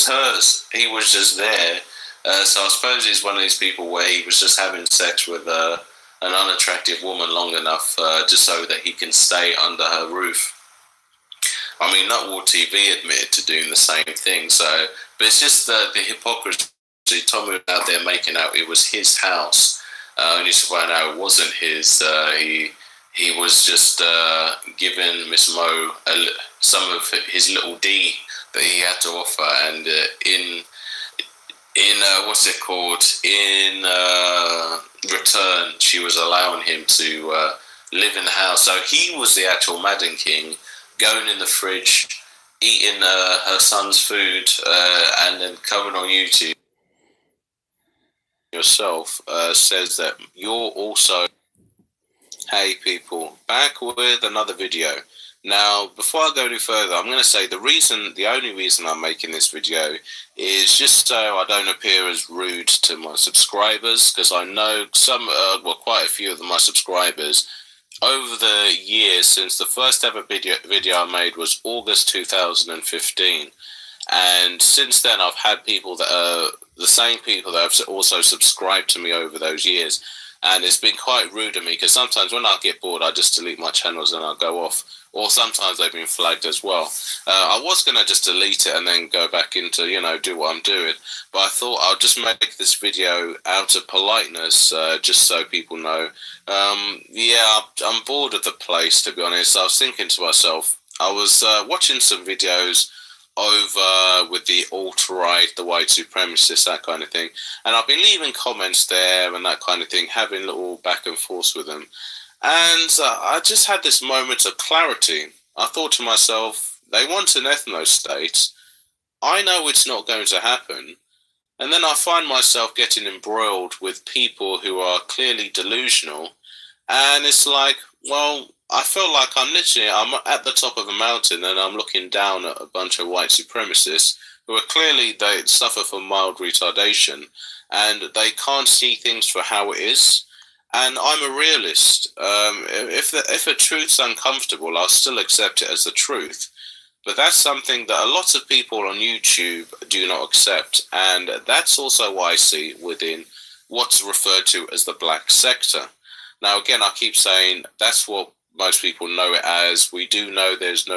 Hers. He was just there. So I suppose he's one of these people where he was just having sex with an unattractive woman long enough just so that he can stay under her roof. I mean, OnThe admitted to doing the same thing. So, but it's just the hypocrisy. Tommy was out there making out it was his house. Only to find out it wasn't his. He was just giving Miss Mo some of his little D that he had to offer, and in what's it called? In return, she was allowing him to live in the house. So he was the actual Madden King, going in the fridge, eating her son's food, and then coming on YouTube. Yourself says that you're also. Hey people, back with another video. Now, before I go any further, I'm going to say the only reason I'm making this video is just so I don't appear as rude to my subscribers, because I know quite a few of my subscribers over the years since the first ever video I made was August 2015. And since then, I've had people that are the same people that have also subscribed to me over those years. And it's been quite rude of me because sometimes when I get bored, I just delete my channels and I'll go off. Or sometimes they've been flagged as well. I was going to just delete it and then go back into, do what I'm doing. But I thought I'll just make this video out of politeness, just so people know. I'm bored of the place, to be honest. I was thinking to myself, I was watching some videos over with the alt-right, the white supremacists, that kind of thing. And I've been leaving comments there and that kind of thing, having little back and forth with them. And I just had this moment of clarity. I thought to myself, they want an ethno-state. I know it's not going to happen. And then I find myself getting embroiled with people who are clearly delusional. And it's like, well, I feel like I'm at the top of a mountain and I'm looking down at a bunch of white supremacists who are clearly, they suffer from mild retardation and they can't see things for how it is. And I'm a realist. If a truth's uncomfortable, I'll still accept it as the truth. But that's something that a lot of people on YouTube do not accept. And that's also what I see within what's referred to as the black sector. Now, again, I keep saying that's what most people know it as. We do know there's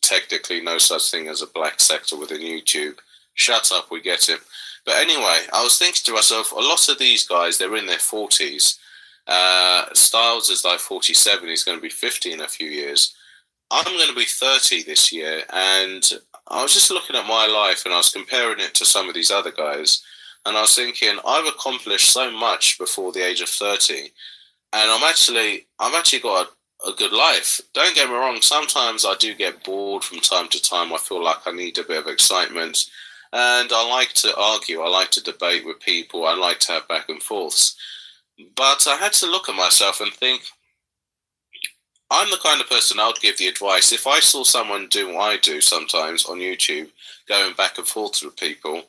technically no such thing as a black sector within YouTube. Shut up, we get it. But anyway, I was thinking to myself, a lot of these guys, they're in their 40s. Styles is like 47, he's going to be 50 in a few years. I'm going to be 30 this year, and I was just looking at my life and I was comparing it to some of these other guys, and I was thinking, I've accomplished so much before the age of 30, and I'm actually got a good life. Don't get me wrong, sometimes I do get bored from time to time. I feel like I need a bit of excitement, and I like to argue, I like to debate with people, I like to have back and forths. But I had to look at myself and think, I'm the kind of person I would give the advice. If I saw someone do what I do sometimes on YouTube, going back and forth with people,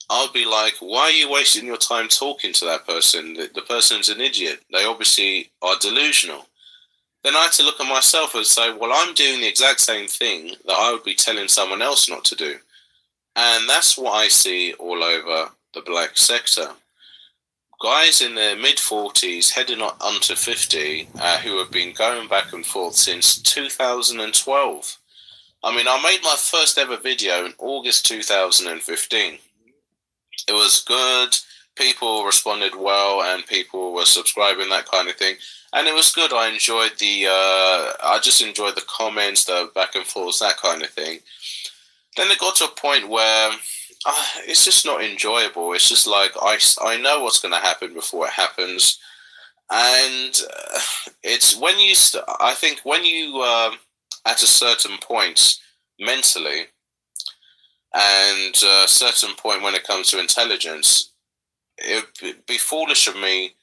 I'd be like, why are you wasting your time talking to that person? The person's an idiot. They obviously are delusional. Then I had to look at myself and say, well, I'm doing the exact same thing that I would be telling someone else not to do. And that's what I see all over the black sector. Guys in their mid-40s, heading onto 50, who have been going back and forth since 2012. I mean, I made my first ever video in August 2015. It was good, people responded well, and people were subscribing, that kind of thing. And it was good. I enjoyed I just enjoyed the comments, the back and forth, that kind of thing. Then it got to a point where it's just not enjoyable. It's just like I know what's going to happen before it happens, and it's when you I think when you at a certain point mentally, and a certain point when it comes to intelligence, it would be foolish of me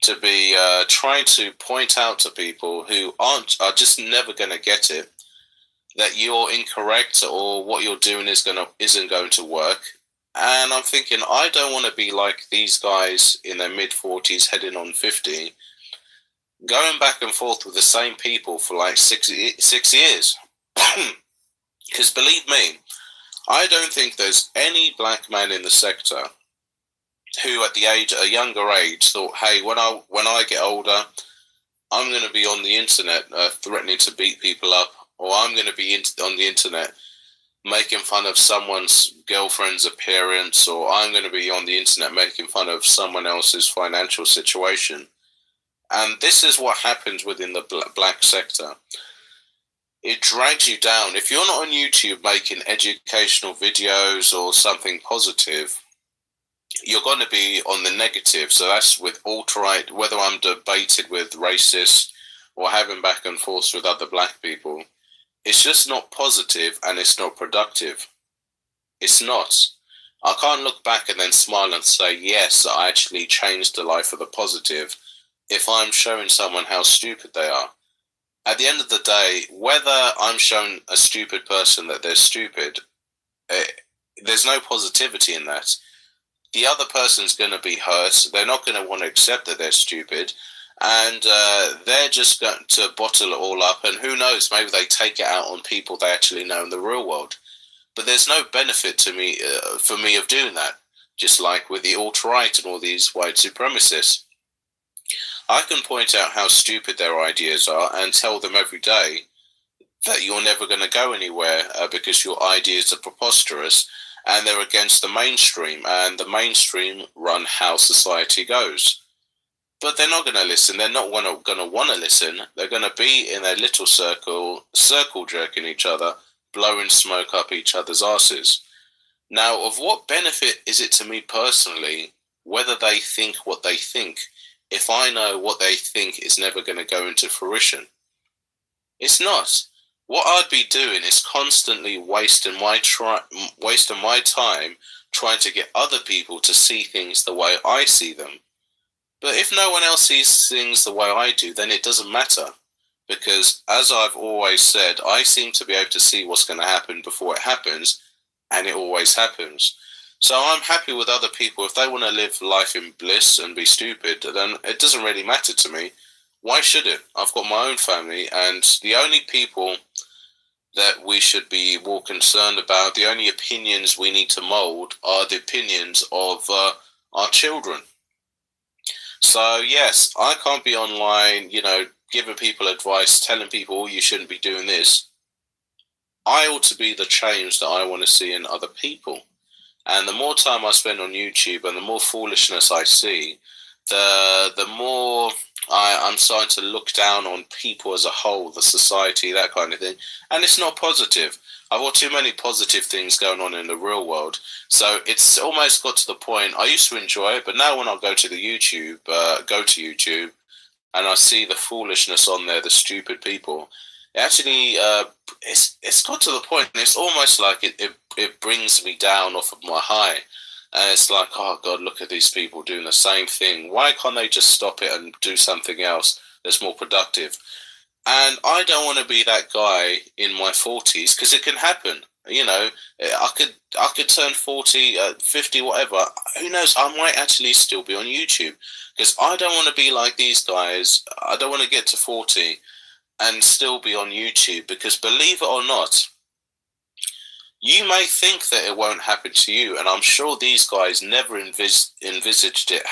to be trying to point out to people who are just never going to get it, that you're incorrect or what you're doing isn't going to work. And I'm thinking, I don't want to be like these guys in their mid-40s heading on 50, going back and forth with the same people for like 6 years. Because believe me, I don't think there's any black man in the sector who at a younger age thought, hey, when I get older, I'm going to be on the internet threatening to beat people up, or I'm going to be on the internet making fun of someone's girlfriend's appearance, or I'm going to be on the internet making fun of someone else's financial situation. And this is what happens within the black sector. It drags you down. If you're not on YouTube making educational videos or something positive, you're going to be on the negative. So that's with alt-right, whether I'm debated with racists or having back and forth with other black people. It's just not positive, and it's not productive. It's not. I can't look back and then smile and say, yes, I actually changed the life for the positive, if I'm showing someone how stupid they are. At the end of the day, whether I'm showing a stupid person that they're stupid, there's no positivity in that. The other person's going to be hurt. They're not going to want to accept that they're stupid. And they're just going to bottle it all up, and who knows, maybe they take it out on people they actually know in the real world. But there's no benefit to me for me of doing that, just like with the alt-right and all these white supremacists. I can point out how stupid their ideas are and tell them every day that you're never going to go anywhere because your ideas are preposterous and they're against the mainstream, and the mainstream run how society goes. But they're not going to listen. They're not going to want to listen. They're going to be in their little circle jerking each other, blowing smoke up each other's asses. Now, of what benefit is it to me personally whether they think what they think, if I know what they think is never going to go into fruition? It's not. What I'd be doing is constantly wasting my time trying to get other people to see things the way I see them. But if no one else sees things the way I do, then it doesn't matter. Because as I've always said, I seem to be able to see what's going to happen before it happens, and it always happens. So I'm happy with other people. If they want to live life in bliss and be stupid, then it doesn't really matter to me. Why should it? I've got my own family, and the only people that we should be more concerned about, the only opinions we need to mold, are the opinions of our children. So yes, I can't be online, giving people advice, telling people, oh, you shouldn't be doing this. I ought to be the change that I want to see in other people. And the more time I spend on YouTube and the more foolishness I see, the more I'm starting to look down on people as a whole, the society, that kind of thing. And it's not positive. I've got too many positive things going on in the real world. So it's almost got to the point, I used to enjoy it, but now when I go to YouTube and I see the foolishness on there, the stupid people, it actually, it's got to the point, and it's almost like it brings me down off of my high. And it's like, oh God, look at these people doing the same thing. Why can't they just stop it and do something else that's more productive? And I don't want to be that guy in my 40s, because it can happen. You know, I could turn 40, 50, whatever. Who knows? I might actually still be on YouTube, because I don't want to be like these guys. I don't want to get to 40 and still be on YouTube, because believe it or not, you may think that it won't happen to you, and I'm sure these guys never envisaged it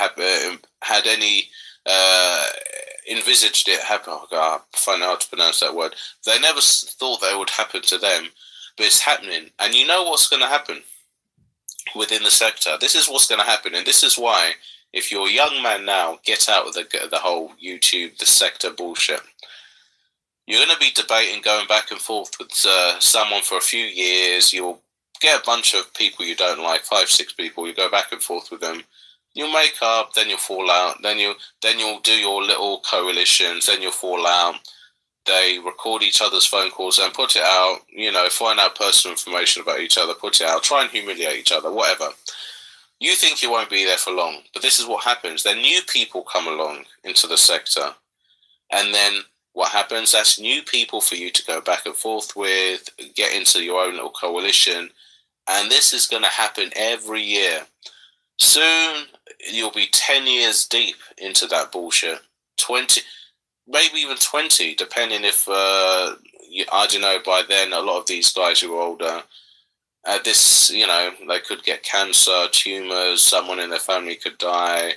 envisaged it happen. Oh God, I find out how to pronounce that word. They never thought that it would happen to them, but it's happening. And you know what's going to happen within the sector? This is what's going to happen, and this is why, if you're a young man now, get out of the whole YouTube, the sector bullshit. You're going to be debating, going back and forth with someone for a few years. You'll get a bunch of people you don't like, 5, 6 people. You go back and forth with them. You'll make up, then you'll fall out. Then you'll do your little coalitions. Then you'll fall out. They record each other's phone calls and put it out. You know, find out personal information about each other, put it out. Try and humiliate each other, whatever. You think you won't be there for long, but this is what happens. Then new people come along into the sector, and then what happens? That's new people for you to go back and forth with, get into your own little coalition. And this is going to happen every year. Soon, you'll be 10 years deep into that bullshit. 20, maybe even 20, depending if, I don't know, by then, a lot of these guys who are older, they could get cancer, tumors, someone in their family could die.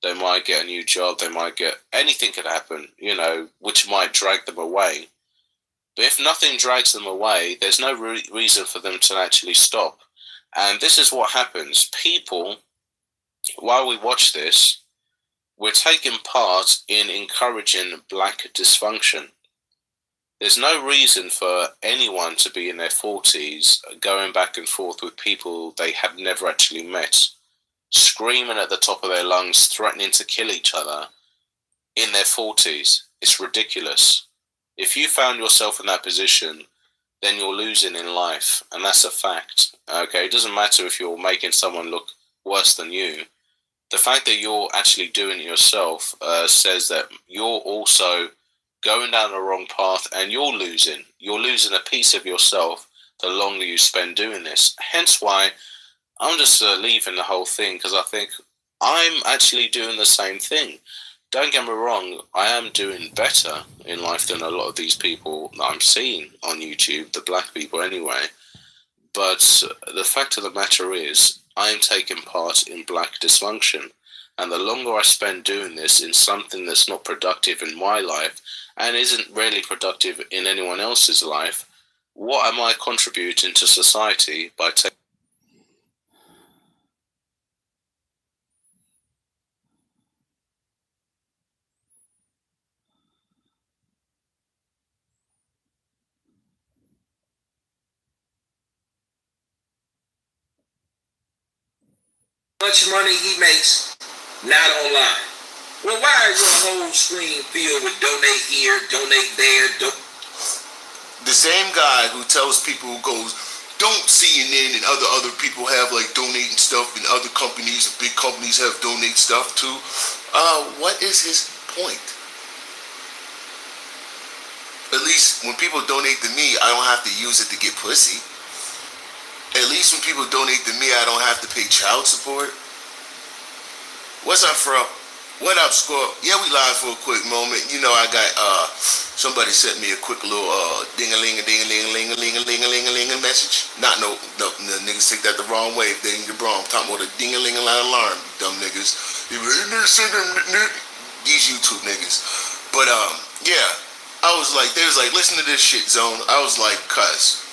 They might get a new job. They might get, anything could happen, which might drag them away. But if nothing drags them away, there's no reason for them to actually stop. And this is what happens. People, while we watch this, we're taking part in encouraging black dysfunction. There's no reason for anyone to be in their 40s going back and forth with people they have never actually met, screaming at the top of their lungs, threatening to kill each other in their 40s. It's ridiculous. If you found yourself in that position, then you're losing in life, and that's a fact. Okay, it doesn't matter if you're making someone look worse than you. The fact that you're actually doing it yourself says that you're also going down the wrong path, and you're losing. You're losing a piece of yourself the longer you spend doing this. Hence why I'm just leaving the whole thing, because I think I'm actually doing the same thing. Don't get me wrong, I am doing better in life than a lot of these people that I'm seeing on YouTube, the black people anyway. But the fact of the matter is, I'm taking part in black dysfunction. And the longer I spend doing this in something that's not productive in my life, and isn't really productive in anyone else's life, what am I contributing to society by taking? Much money he makes, not online. Well, why is your whole screen filled with donate here, donate there? The same guy who tells people, who goes, don't CNN and other people have like donating stuff, and other companies, big companies have donate stuff too. What is his point? At least when people donate to me, I don't have to use it to get pussy. At least when people donate to me, I don't have to pay child support. What's up, Fro? What up, Score? Yeah, we live for a quick moment. You know, I got somebody sent me a quick little ding-a-ling-a-ding-a-ling-a-ling-a-ling-a-ling-a-ling message. No, niggas take that the wrong way if they ain't the wrong. I'm talking about a ding-a-ling-a-ling alarm, dumb niggas. These YouTube niggas. But Yeah. I was like, they was like, listen to this shit, Zone. I was like, cuz,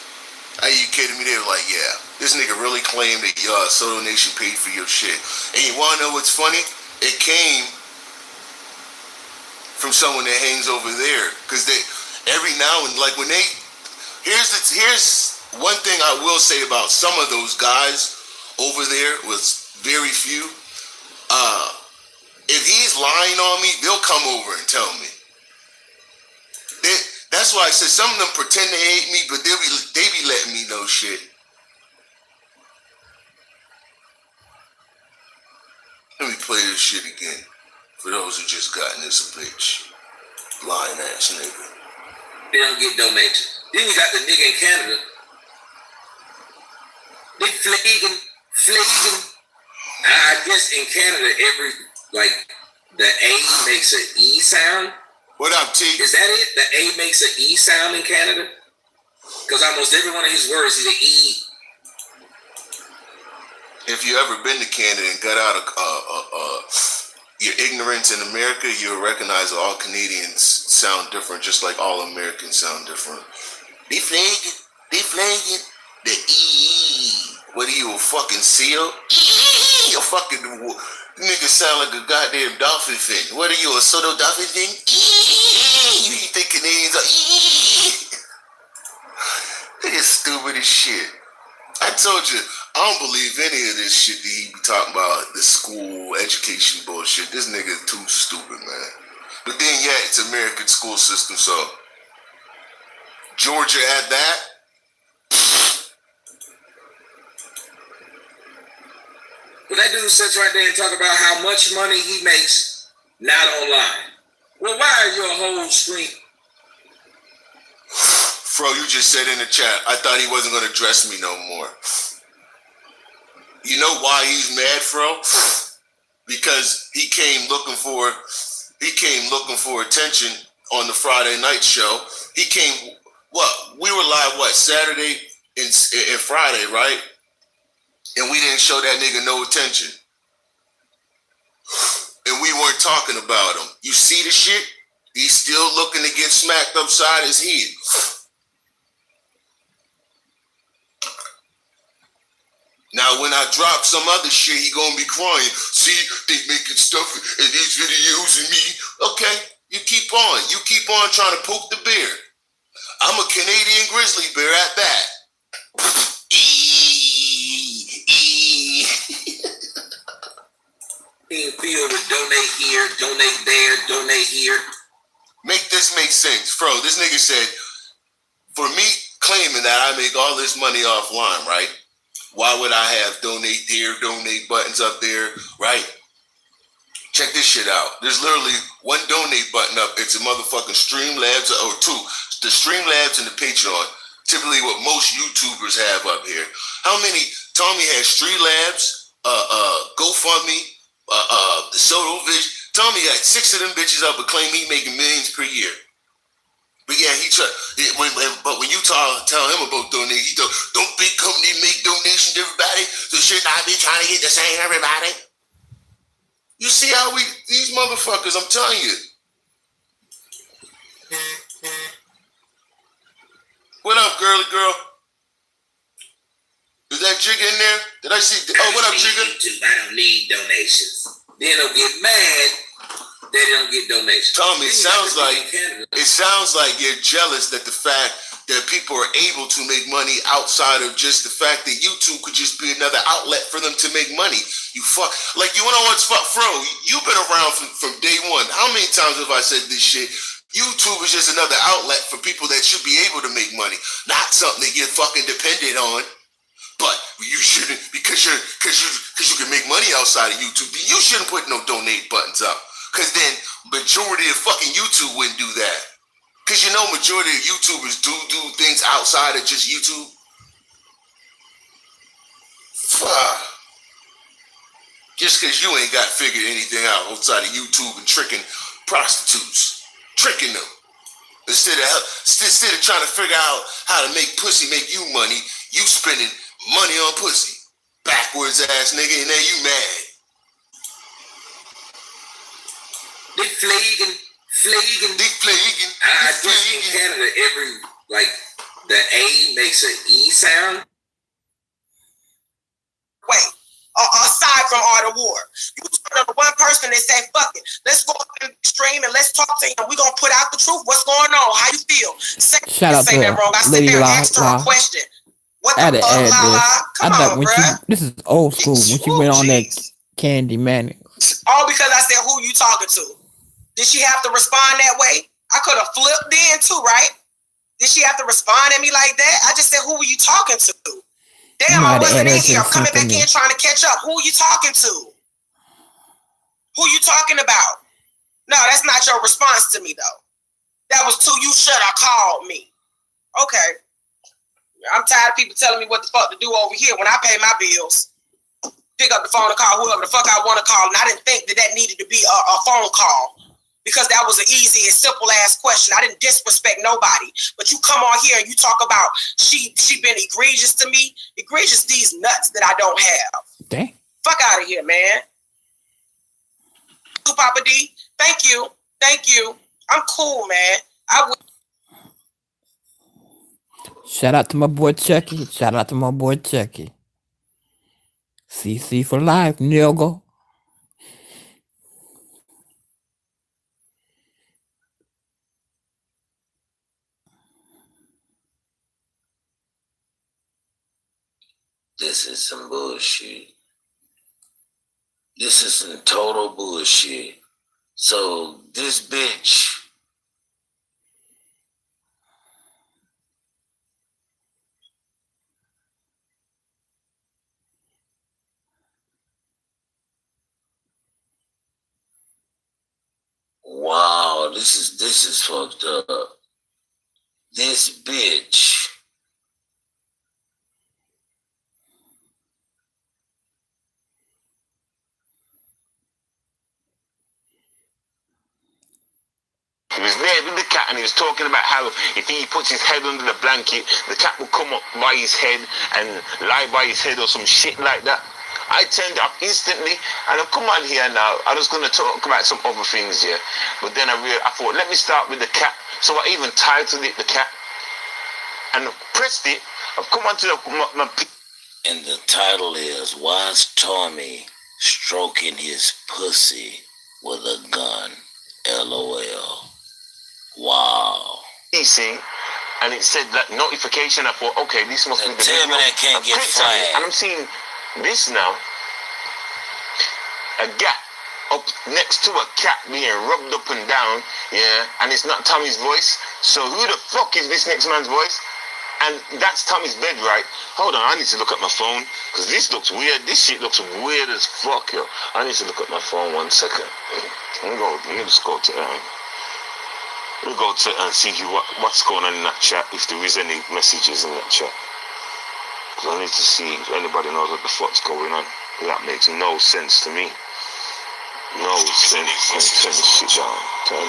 are you kidding me? They were like, yeah. This nigga really claimed that Soto Nation paid for your shit. And you wanna know what's funny? It came from someone that hangs over there. Cause they every now and like when they here's one thing I will say about some of those guys over there was very few. If he's lying on me, they'll come over and tell me. That's why I said some of them pretend they hate me, but they be letting me know shit. Let me play this shit again for those who just got in this bitch. Lying ass nigga. They don't get donations. Then you got the nigga in Canada. They flagging. I guess in Canada, the A makes an E sound. What up, T? Is that it? The A makes an E sound in Canada? Because almost every one of his words is an E. If you ever been to Canada and got out of your ignorance in America, you'll recognize all Canadians sound different, just like all Americans sound different. They flagging. The E. What are you, a fucking seal? You fucking nigga sound like a goddamn dolphin fin. What are you, a Soto dolphin fin? You think Canadians are Nigga stupid as shit. I told you, I don't believe any of this shit that he be talking about, this school education bullshit. This nigga is too stupid, man. But then, yeah, it's American school system, so Georgia at that. But that dude sits right there and talk about how much money he makes not online. Well, why are your whole screen? Fro, you just said in the chat, I thought he wasn't going to dress me no more. You know why he's mad, Fro? Because he came looking for attention on the Friday night show. He came, we were live, Saturday and Friday, right? And we didn't show that nigga no attention. And we weren't talking about him. You see the shit? He's still looking to get smacked upside his head. Now, when I drop some other shit, he gonna be crying. See, they making stuff in these videos and me. Okay, you keep on. You keep on trying to poke the bear. I'm a Canadian grizzly bear at that. Feel to donate here, donate there, donate here. Make this make sense. Fro, this nigga said, for me claiming that I make all this money offline, right? Why would I have donate here, donate buttons up there, right? Check this shit out. There's literally one donate button up. It's a motherfucking Streamlabs, or two. The Streamlabs and the Patreon. Typically what most YouTubers have up here. How many? Tommy has Streamlabs, GoFundMe, the Soto Vision. Tommy got 6 of them bitches up and claim he making millions per year. But yeah, but when you tell him about donating, he don't big company make donations to everybody, so shouldn't I be trying to get the same everybody? You see how these motherfuckers, I'm telling you. What up, girly girl? Is that Jigga in there? Did I see? Oh, what up, Jigga? I don't need donations. Then they'll get mad. They don't get donations. Tommy, it sounds like you're jealous that the fact that people are able to make money outside of just the fact that YouTube could just be another outlet for them to make money. You wanna know what's Fro? You've been around from day one. How many times have I said this shit? YouTube is just another outlet for people that should be able to make money, not something that you're fucking dependent on. But you shouldn't, because you can make money outside of YouTube. You shouldn't put no donate buttons up. Because then majority of fucking YouTube wouldn't do that. Because you know majority of YouTubers do things outside of just YouTube. Fuck. Just because you ain't got figured anything out outside of YouTube and tricking prostitutes. Tricking them. Instead of trying to figure out how to make pussy make you money, you spending money on pussy. Backwards ass nigga, and then you mad. They Fleegan. Dick Fleegan. I think in Canada, the A makes an E sound. Wait. Aside from Art of War, you turn to one person and say, "Fuck it, let's go up in the stream and let's talk to him. We're gonna put out the truth. What's going on? How you feel?" Shout out to that wrong. I sit Lady there and La asked her a question. What I the had to fuck, add La La? this. Come I thought on, when bruh. this is old school when she went on that Candi Manning. All because I said, "Who you talking to?" Did she have to respond that way? I could have flipped then too, right? Did she have to respond at me like that? I just said, "Who were you talking to?" Damn, I wasn't in here. I'm coming back in trying to catch up. Who are you talking to? Who you talking about? No, that's not your response to me, though. That was you should have called me. Okay. I'm tired of people telling me what the fuck to do over here when I pay my bills. Pick up the phone and call whoever the fuck I want to call. And I didn't think that needed to be a phone call because that was an easy and simple ass question. I didn't disrespect nobody. But you come on here and you talk about she been egregious to me. Egregious these nuts that I don't have. Dang. Fuck out of here, man. Papa D, thank you. I'm cool, man. Shout out to my boy Chucky. CC for life, nigga. This is some bullshit. This is some total bullshit. So this bitch. Wow, this is fucked up. This bitch. He was there with the cat and he was talking about how if he puts his head under the blanket, the cat will come up by his head and lie by his head or some shit like that. I turned up instantly and I've come on here now. I was going to talk about some other things here. But then I thought, let me start with the cat. So I even titled it The Cat. And pressed it. I've come onto my and the title is Why is Tommy Stroking His Pussy with a Gun? LOL. Wow. PC, and it said that notification. I thought, okay, this must be the tell me that can't get flagged. And I'm seeing this now. A gap up next to a cat being rubbed up and down, yeah, and it's not Tommy's voice. So who the fuck is this next man's voice? And that's Tommy's bed, right? Hold on, I need to look at my phone because this looks weird. This shit looks weird as fuck, yo. I need to look at my phone 1 second. Let me just go to we'll go to and see what's going on in that chat, if there is any messages in that chat. Because I need to see if anybody knows what the fuck's going on. That makes no sense to me. No sense. Turn this shit down. I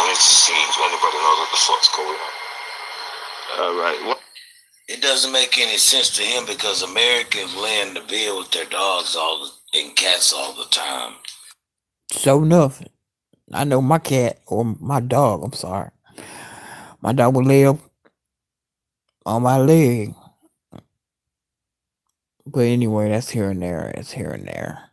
need to see if anybody knows what the fuck's going on. Alright, what? It doesn't make any sense to him because Americans lay in the bed with their dogs and cats all the time. So nothing. I know my cat or my dog. I'm sorry. My dog will lay up on my leg. But anyway, that's here and there. It's here and there.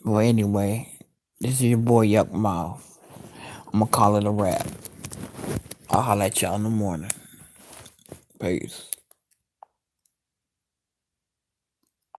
Well, anyway, this is your boy Yuck Mouth. I'm gonna call it a wrap. I'll holler at y'all in the morning. Peace.